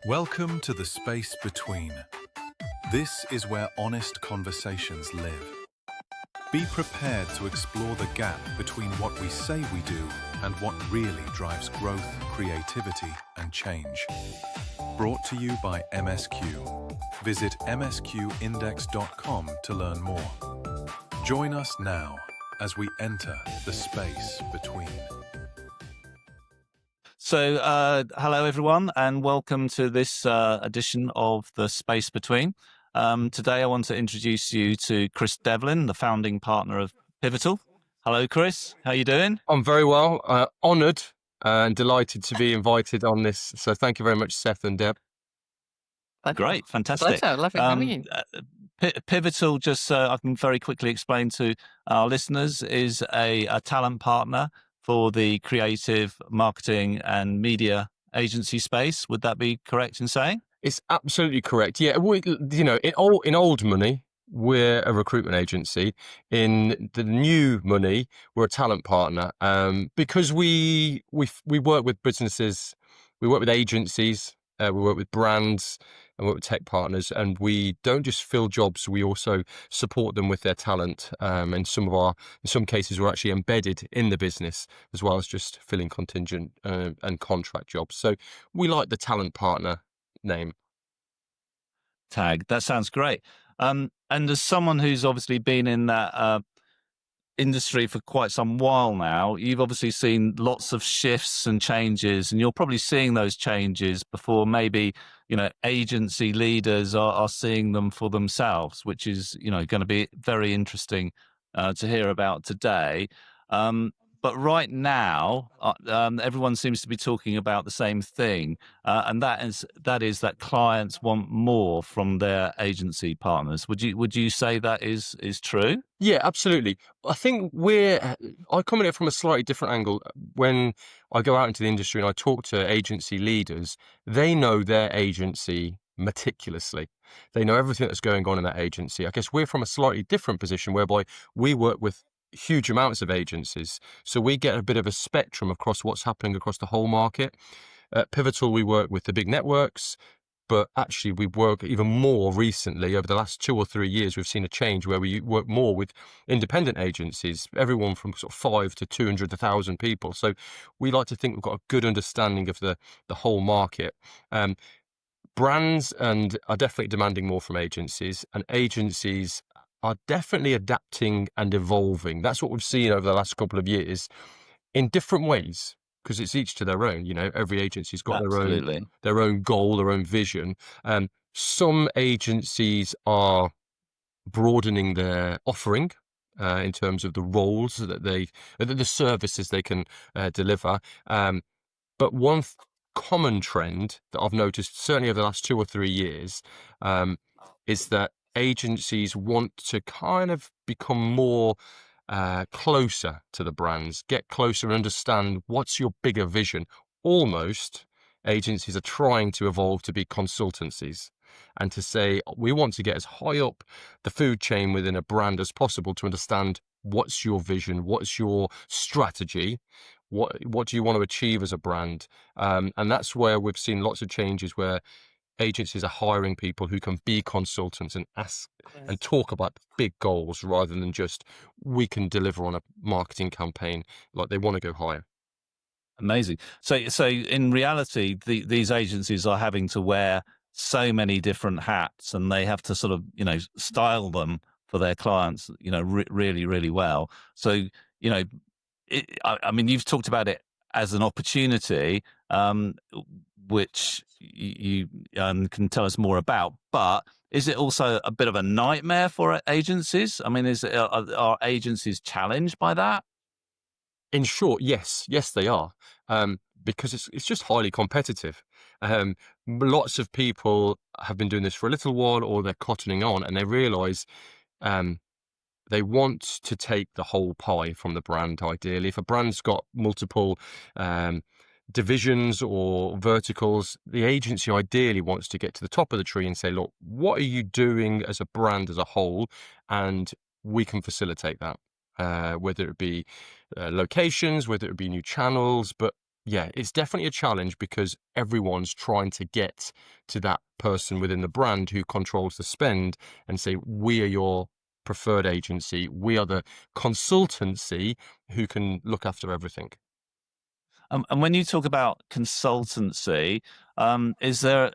Welcome to the space between. This is where honest conversations live. Be prepared to explore the gap between what we say we do and what really drives growth, creativity, and change. Brought to you by MSQ. Visit msqindex.com to learn more. Join us now as we enter the space between. So, hello everyone, and welcome to this edition of The Space Between. Today I want to introduce you to Chris Devlin, the founding partner of Pivotal. Hello, Chris. How are you doing? I'm very well, honoured and delighted to be invited on this. So thank you very much, Seth and Deb. Great, fantastic. Pleasure, lovely having you. Pivotal, just so I can very quickly explain to our listeners, is a talent partner for the creative marketing and media agency space. Would that be correct in saying? It's absolutely correct. Yeah, in old money, we're a recruitment agency. In the new money, we're a talent partner. Because we work with businesses, we work with agencies, we work with brands, and work with tech partners, and we don't just fill jobs, we also support them with their talent. In some cases, we're actually embedded in the business as well as just filling contingent and contract jobs. So we like the talent partner name. Tag. That sounds great. And as someone who's obviously been in that industry for quite some while now, you've obviously seen lots of shifts and changes, and you're probably seeing those changes before maybe, agency leaders are seeing them for themselves, which is, going to be very interesting to hear about today. But right now, everyone seems to be talking about the same thing, and that is that clients want more from their agency partners. Would you say that is true? Yeah, absolutely. I think I come at it from a slightly different angle. When I go out into the industry and I talk to agency leaders, they know their agency meticulously. They know everything that's going on in that agency. I guess we're from a slightly different position whereby we work with huge amounts of agencies. So we get a bit of a spectrum across what's happening across the whole market. At Pivotal, we work with the big networks, but actually we work even more recently. Over the last 2 or 3 years, we've seen a change where we work more with independent agencies, everyone from sort of 5 to 200 to 1,000 people. So we like to think we've got a good understanding of the whole market. Brands are definitely demanding more from agencies, and agencies are definitely adapting and evolving. That's what we've seen over the last couple of years in different ways, because it's each to their own. Every agency's got their own goal, their own vision. Some agencies are broadening their offering in terms of the roles that the services they can deliver. But one common trend that I've noticed, certainly over the last 2 or 3 years, is that agencies want to kind of become more closer to the brands, get closer and understand what's your bigger vision. Almost, agencies are trying to evolve to be consultancies and to say, we want to get as high up the food chain within a brand as possible to understand what's your vision, what's your strategy, what do you want to achieve as a brand. And that's where we've seen lots of changes where agencies are hiring people who can be consultants and ask and talk about big goals rather than just we can deliver on a marketing campaign. Like, they want to go higher. Amazing. So in reality, these agencies are having to wear so many different hats, and they have to sort of style them for their clients really, really well. So I mean, you've talked about it as an opportunity, which you can tell us more about. But is it also a bit of a nightmare for agencies? I mean, are agencies challenged by that? In short, yes, they are, because it's just highly competitive. Lots of people have been doing this for a little while, or they're cottoning on, and they realise they want to take the whole pie from the brand. Ideally, if a brand's got multiple divisions or verticals, the agency ideally wants to get to the top of the tree and say, look, what are you doing as a brand as a whole? And we can facilitate that, whether it be locations, whether it be new channels, but Yeah, it's definitely a challenge because everyone's trying to get to that person within the brand who controls the spend and say, we are your preferred agency. We are the consultancy who can look after everything. And when you talk about consultancy, is there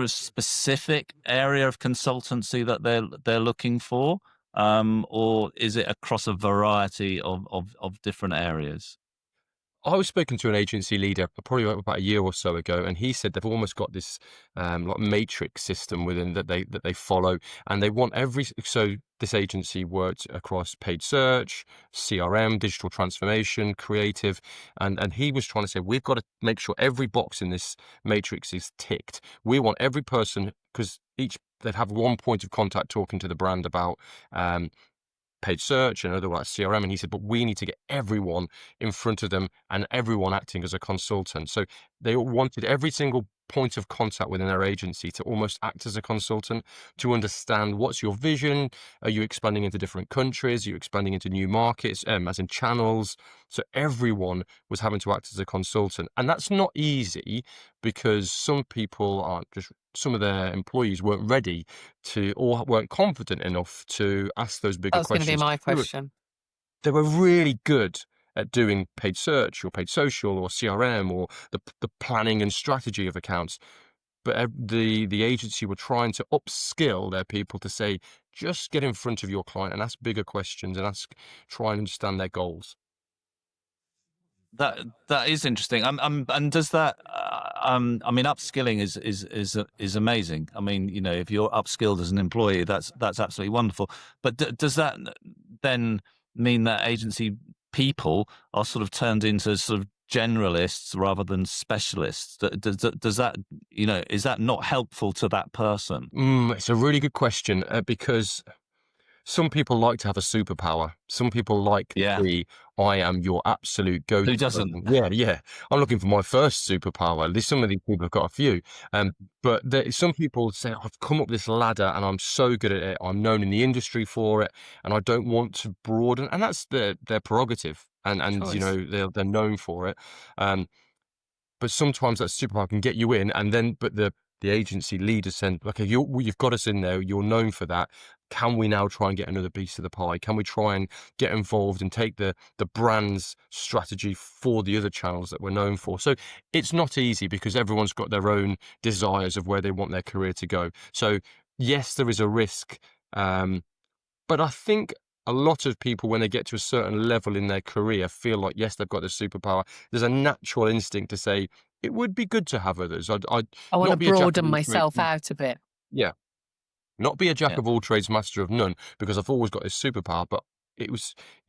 a specific area of consultancy that they're looking for, or is it across a variety of different areas? I was speaking to an agency leader probably about a year or so ago, and he said they've almost got this like matrix system within that they follow, and they want every so this agency worked across paid search, CRM, digital transformation, creative, and he was trying to say we've got to make sure every box in this matrix is ticked. We want every person because each they'd have one point of contact talking to the brand about paid search and other like CRM. And he said, but we need to get everyone in front of them and everyone acting as a consultant. So they wanted every single point of contact within their agency to almost act as a consultant to understand what's your vision. Are you expanding into different countries? Are you expanding into new markets, as in channels? So everyone was having to act as a consultant. And that's not easy because some people aren't just some of their employees weren't ready to or weren't confident enough to ask those That bigger was going to be questions. my question. They were really good at doing paid search or paid social or CRM or the planning and strategy of accounts. But the agency were trying to upskill their people to say, just get in front of your client and ask bigger questions and try and understand their goals. That is interesting. And does that? I mean, upskilling is amazing. I mean, you know, if you're upskilled as an employee, that's absolutely wonderful. But does that then mean that agency people are sort of turned into sort of generalists rather than specialists? Does that, you know, is that not helpful to that person? It's a really good question because some people like to have a superpower. Some people like to Yeah, be, I am your absolute go-to who doesn't? person. Yeah, yeah. I'm looking for my first superpower. Some of these people have got a few. But some people say, I've come up this ladder and I'm so good at it. I'm known in the industry for it and I don't want to broaden. And that's their prerogative. And you Choice. know, they're known for it. Um, but sometimes that superpower can get you in, and then but the agency leader said, "Okay, you've got us in there. You're known for that. Can we now try and get another piece of the pie? Can we try and get involved and take the brand's strategy for the other channels that we're known for?" So it's not easy because everyone's got their own desires of where they want their career to go. So yes, there is a risk. But I think a lot of people, when they get to a certain level in their career, feel like, yes, they've got the superpower. There's a natural instinct to say, it would be good to have others. I'd I want to not be a jack of broaden all trades. myself out a bit. Yeah, not be a jack Yeah. of all trades, master of none, because I've always got this superpower. But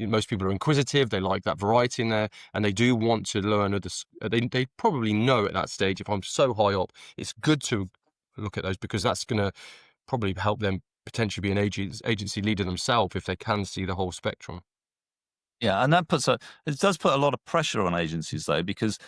most people are inquisitive. They like that variety in there, and they do want to learn others. They probably know at that stage, if I'm so high up, it's good to look at those because that's going to probably help them potentially be an agency leader themselves if they can see the whole spectrum. Yeah, and it does put a lot of pressure on agencies though, because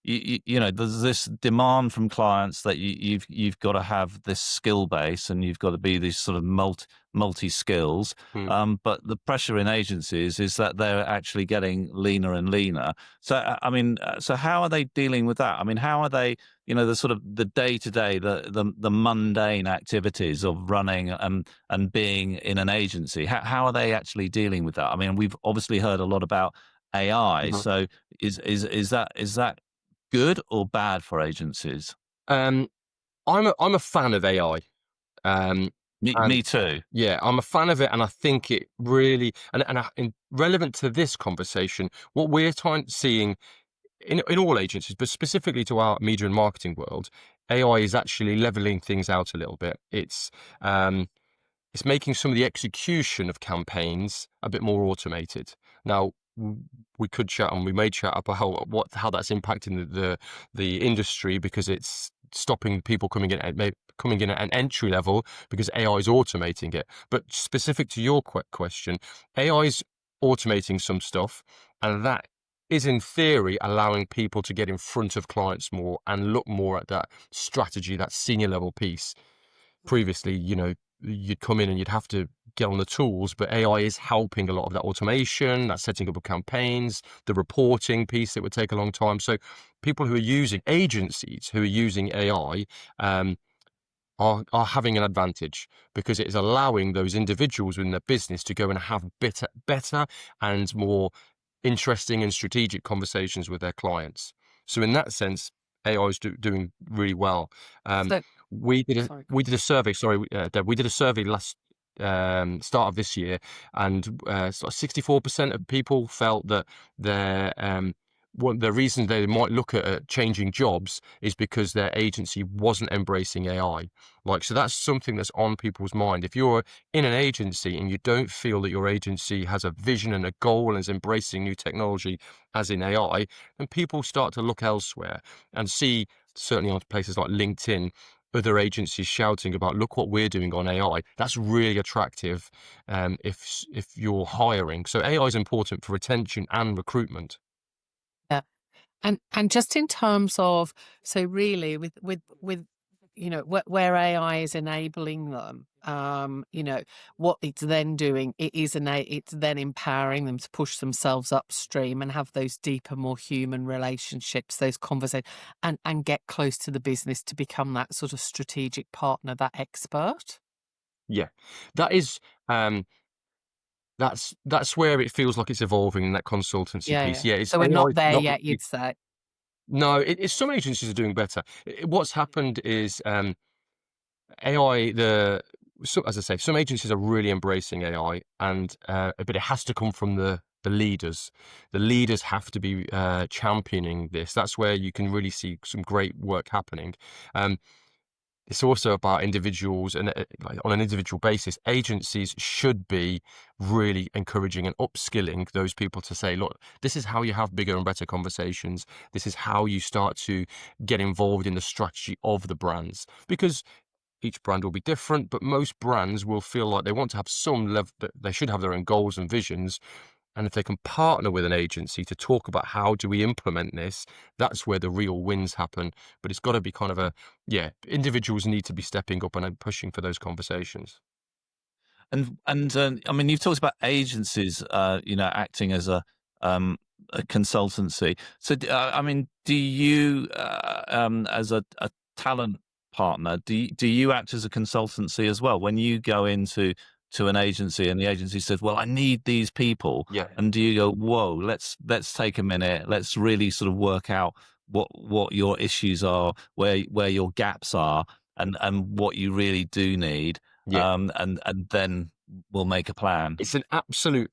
you know there's this demand from clients that you've got to have this skill base and you've got to be these sort of multi skills. But the pressure in agencies is that they're actually getting leaner and leaner. So I mean, so how are they dealing with that? I mean, how are they? You know, the sort of the day to day, the mundane activities of running and being in an agency. How are they actually dealing with that? I mean, we've obviously heard a lot about AI. Mhm. So is that good or bad for agencies? Um, I'm a fan of AI. Um, and Me too. yeah, I'm a fan of it, and I think it really and relevant to this conversation, what we're seeing in all agencies, but specifically to our media and marketing world, AI is actually leveling things out a little bit. Um, it's making some of the execution of campaigns a bit more automated. Now, we could chat and we may chat about how that's impacting the industry because it's stopping people coming in at an entry level because AI is automating it. But specific to your question, AI is automating some stuff, and that is in theory allowing people to get in front of clients more and look more at that strategy, that senior level piece. Previously, you know, you'd come in and you'd have to get on the tools, but AI is helping a lot of that automation, that setting up of campaigns, the reporting piece that would take a long time. So people who are using agencies who are using AI are having an advantage because it is allowing those individuals within their business to go and have better and more interesting and strategic conversations with their clients. So in that sense, AI is doing really well. Um, So, sorry. we did a survey. Sorry, Deb, we did a survey last start of this year, and sort of 64% of people felt that their one of the reasons they might look at changing jobs is because their agency wasn't embracing AI. Like, so that's something that's on people's mind. If you're in an agency and you don't feel that your agency has a vision and a goal and is embracing new technology, as in AI, then people start to look elsewhere and see, certainly on places like LinkedIn, other agencies shouting about, look what we're doing on AI. That's really attractive if you're hiring. So AI is important for retention and recruitment. Yeah. And just in terms of, so really with where AI is enabling them, what it's then doing, it's then empowering them to push themselves upstream and have those deeper, more human relationships, those conversations, and get close to the business to become that sort of strategic partner, that expert. Yeah, that is that's where it feels like it's evolving in that consultancy Yeah, piece. yeah. Yeah, it's So we're AI. not there yet, you'd say. No, it's some agencies are doing better. What's happened is AI. As I say, some agencies are really embracing AI, and but it has to come from the leaders. The leaders have to be championing this. That's where you can really see some great work happening. Um, it's also about individuals, and like on an individual basis, agencies should be really encouraging and upskilling those people to say, look, this is how you have bigger and better conversations. This is how you start to get involved in the strategy of the brands, because each brand will be different, but most brands will feel like they want to have some level, that they should have their own goals and visions. And if they can partner with an agency to talk about how do we implement this, that's where the real wins happen. But it's got to be kind of individuals need to be stepping up and pushing for those conversations. And I mean, you've talked about agencies, acting as a consultancy. So, I mean, do you, as a talent partner, do you act as a consultancy as well when you go into an agency and the agency says, "Well, I need these people," Yeah. and do you go, "Whoa, let's take a minute, let's really sort of work out what your issues are, where your gaps are, and what you really do need." Yeah. And then we'll make a plan. It's an absolute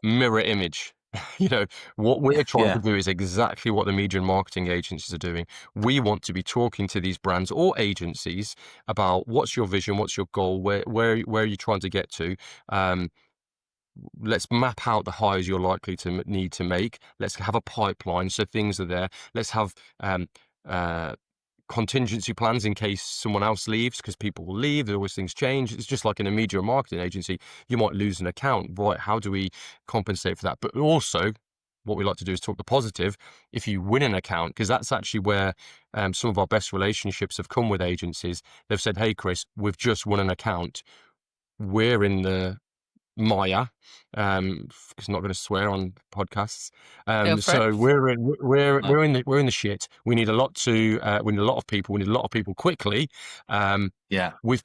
mirror image. What we're trying to Yeah, do is exactly what the media and marketing agencies are doing. We want to be talking to these brands or agencies about what's your vision, what's your goal, where are you trying to get to. Let's map out the hires you're likely to need to make. Let's have a pipeline so things are there. Let's have uh, contingency plans in case someone else leaves, because people will leave. There's always things change. It's just like in a media or marketing agency, you might lose an account. Right? How do we compensate for that? But also, what we like to do is talk the positive. If you win an account, because that's actually where some of our best relationships have come with agencies. They've said, "Hey, Chris, we've just won an account. We're in the Maya, because I'm not going to swear on podcasts. Feel free. So no, we're in the shit. We need a lot we need a lot of people. We need a lot of people quickly. Um, yeah, we've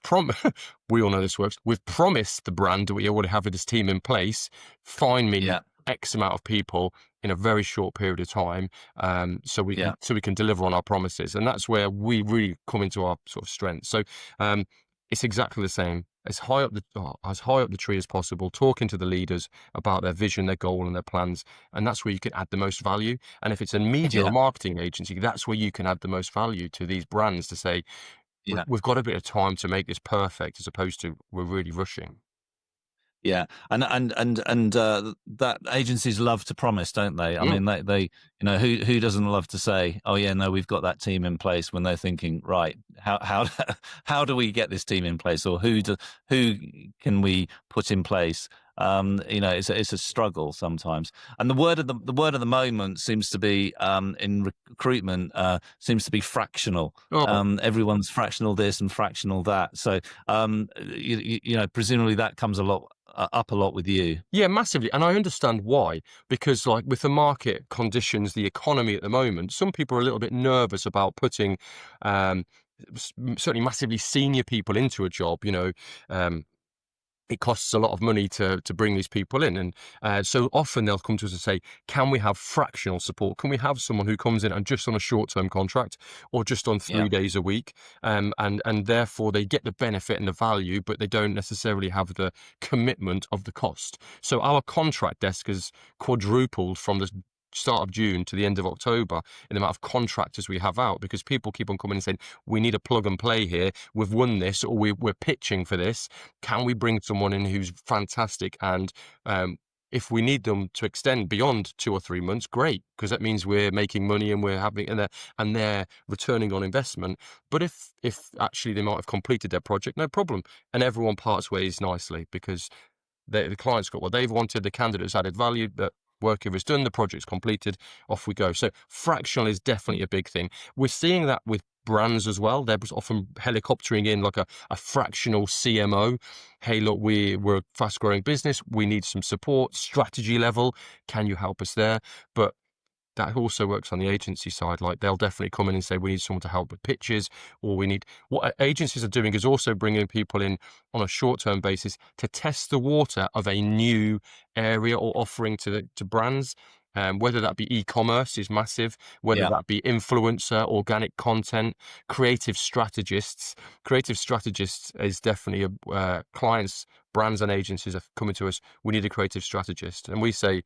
we all know this works. We've promised the brand that we already have this team in place. Find me yeah, X amount of people in a very short period of time, yeah, so we can deliver on our promises, and that's where we really come into our sort of strength. So um, it's exactly the same. As high up the tree as possible, talking to the leaders about their vision, their goal, and their plans, and that's where you can add the most value. And if it's a media or yeah, marketing agency, that's where you can add the most value to these brands to say, yeah. we've got a bit of time to make this perfect, as opposed to we're really rushing. Yeah, and that agencies love to promise, don't they? I Mm. mean, they who doesn't love to say, "Oh yeah, no, we've got that team in place," when they're thinking, right, how how do we get this team in place, or who can we put in place? It's a struggle sometimes. And the word of the moment seems to be in recruitment seems to be fractional. Oh, Everyone's fractional this and fractional that. So presumably that comes a lot up a lot with you. yeah, massively. And I understand why, because like with the market conditions, the economy at the moment, some people are a little bit nervous about putting um, certainly massively senior people into a job, it costs a lot of money to bring these people in. And so often they'll come to us and say, can we have fractional support? Can we have someone who comes in and just on a short-term contract or just on Yeah. 3 days a week? And therefore they get the benefit and the value, but they don't necessarily have the commitment of the cost. So our contract desk has quadrupled from the start of June to the end of October in the amount of contractors we have out, because people keep on coming and saying, we need a plug and play here. We've won this, or we're pitching for this. Can we bring someone in who's fantastic? And if we need them to extend beyond 2 or 3 months, great, because that means we're making money and we're having and they're returning on investment. But if actually they might have completed their project, no problem, and everyone parts ways nicely because the client's got what they've wanted, the candidate's added value, the work is done, the project's completed, off we go. So fractional is definitely a big thing. We're seeing that with brands as well. They're often helicoptering in like a fractional CMO. Hey, look, we're a fast growing business. We need some support, strategy level. Can you help us there? But that also works on the agency side. Like they'll definitely come in and say, we need someone to help with pitches, or we need, what agencies are doing is also bringing people in on a short-term basis to test the water of a new area or offering to brands. Whether that be e-commerce is massive, whether Yeah. that be influencer, organic content, creative strategists. Creative strategists is definitely clients, brands and agencies are coming to us, we need a creative strategist. And we say,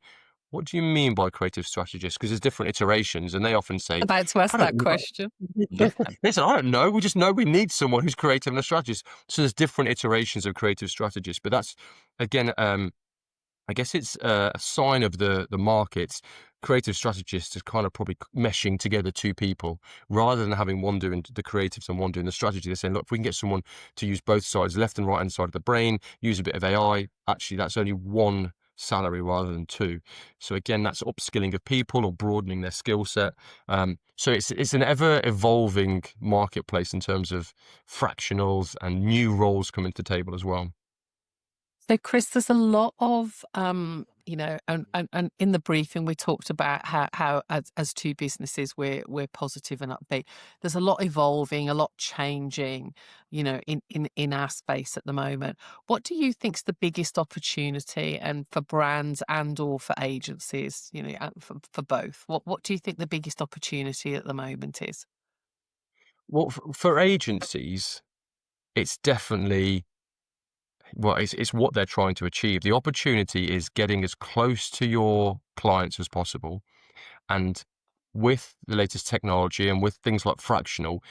what do you mean by creative strategist? Because there's different iterations, and they often say, About to ask I don't that know. question. Yeah. They said, I don't know. We just know we need someone who's creative and a strategist. So there's different iterations of creative strategists. But that's, again, I guess it's a sign of the markets. Creative strategists is kind of probably meshing together two people rather than having one doing the creatives and one doing the strategy. They're saying, look, if we can get someone to use both sides, left and right hand side of the brain, use a bit of AI, actually that's only one salary rather than two. So again, that's upskilling of people or broadening their skill set. So it's an ever evolving marketplace in terms of fractionals and new roles coming to the table as well. So, Chris, there's a lot of, and in the briefing we talked about how as two businesses we're positive and upbeat. There's a lot evolving, a lot changing, in our space at the moment. What do you think's the biggest opportunity, and for brands and or for agencies, for both? What do you think the biggest opportunity at the moment is? Well, for agencies, it's definitely, well, it's what they're trying to achieve. The opportunity is getting as close to your clients as possible. And with the latest technology and with things like fractional,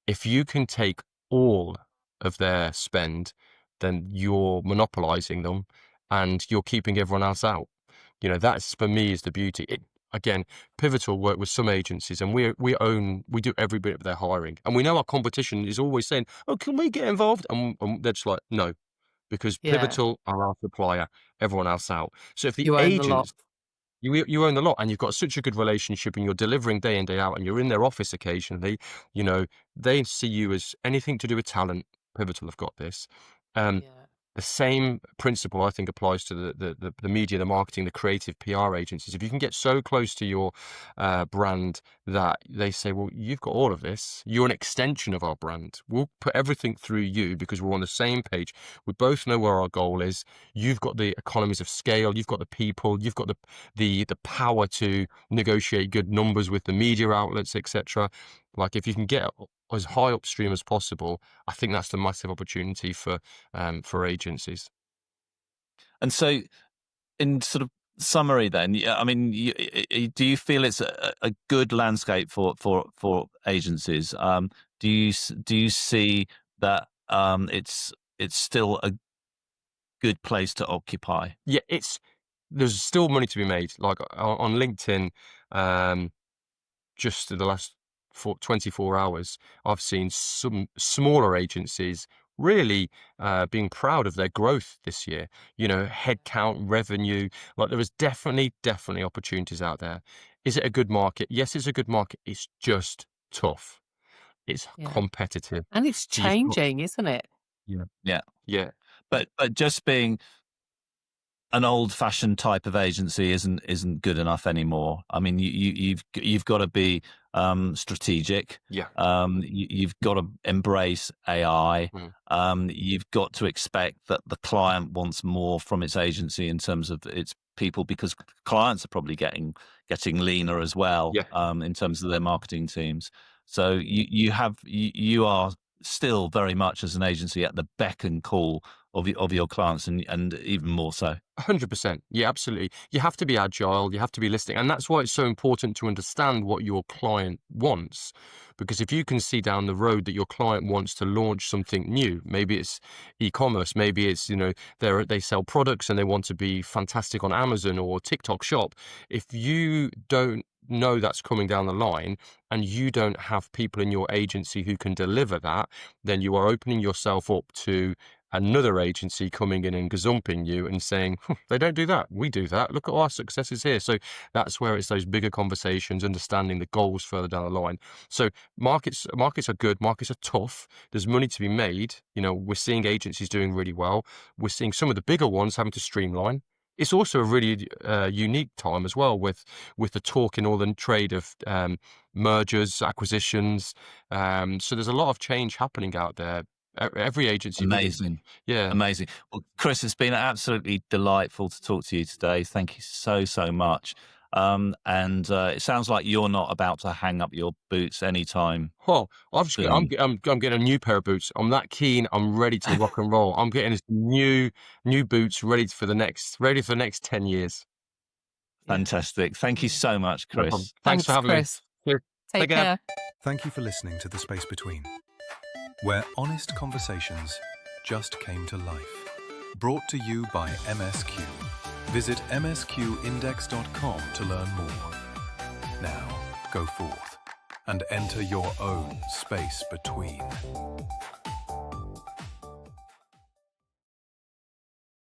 if you can take all of their spend, then you're monopolizing them and you're keeping everyone else out. That's for me is the beauty. Again, Pivotal work with some agencies, and we do every bit of their hiring, and we know our competition is always saying, "Oh, can we get involved?" And they're just like, "No," because Yeah, Pivotal are our supplier, everyone else out. So if the you own the lot. agents, you own the lot, and you've got such a good relationship, and you're delivering day in day out, and you're in their office occasionally, you know they see you as anything to do with talent. Pivotal have got this. Um, Yeah. the same principle, I think, applies to the media, the marketing, the creative PR agencies. If you can get so close to your brand that they say, well, you've got all of this, you're an extension of our brand. We'll put everything through you because we're on the same page. We both know where our goal is. You've got the economies of scale. You've got the people. You've got the power to negotiate good numbers with the media outlets, etc. Like if you can get as high upstream as possible, I think that's the massive opportunity for agencies. And so, in sort of summary, then, I mean, do you feel it's a good landscape for agencies? Do you see that it's still a good place to occupy? Yeah, there's still money to be made. Like on LinkedIn, just in the last 24 hours, I've seen some smaller agencies really being proud of their growth this year. You know, headcount, revenue, like there is definitely opportunities out there. Is it a good market? Yes, it's a good market. It's just tough. It's Yeah. competitive. And it's So you've got, changing, isn't it? yeah, Yeah. yeah, But just being an old-fashioned type of agency isn't good enough anymore. I mean, you've got to be strategic. yeah. You've got to embrace AI. Mm. You've got to expect that the client wants more from its agency in terms of its people, because clients are probably getting leaner as well, Yeah, in terms of their marketing teams. So you are still very much as an agency at the beck and call of your clients, and even more so. 100%. Yeah, absolutely. You have to be agile, you have to be listening. And that's why it's so important to understand what your client wants. Because if you can see down the road that your client wants to launch something new, maybe it's e-commerce, maybe it's, you know, they sell products and they want to be fantastic on Amazon or TikTok Shop. If you don't know that's coming down the line and you don't have people in your agency who can deliver that, then you are opening yourself up to another agency coming in and gazumping you and saying, they don't do that, we do that, look at our successes here. So that's where it's those bigger conversations, understanding the goals further down the line. So markets are good, markets are tough, there's money to be made. You know, we're seeing agencies doing really well, we're seeing some of the bigger ones having to streamline. It's also a really unique time as well, with the talk in all the trade of mergers, acquisitions. So there's a lot of change happening out there. Every agency, big, Amazing. yeah. Amazing. Well, Chris, it's been absolutely delightful to talk to you today. Thank you so much. And it sounds like you're not about to hang up your boots anytime Oh, soon. I'm getting a new pair of boots. I'm that keen. I'm ready to rock and roll. I'm getting this new boots ready for the next 10 years. Yeah. Fantastic. Thank you Yeah. so much, No problem. Chris. Thanks for Thanks, having me. Chris. Cheers. Take Take care. care. Thank you for listening to The Space Between, where honest conversations just came to life. Brought to you by MSQ. Visit msqindex.com to learn more. Now, go forth and enter your own space between.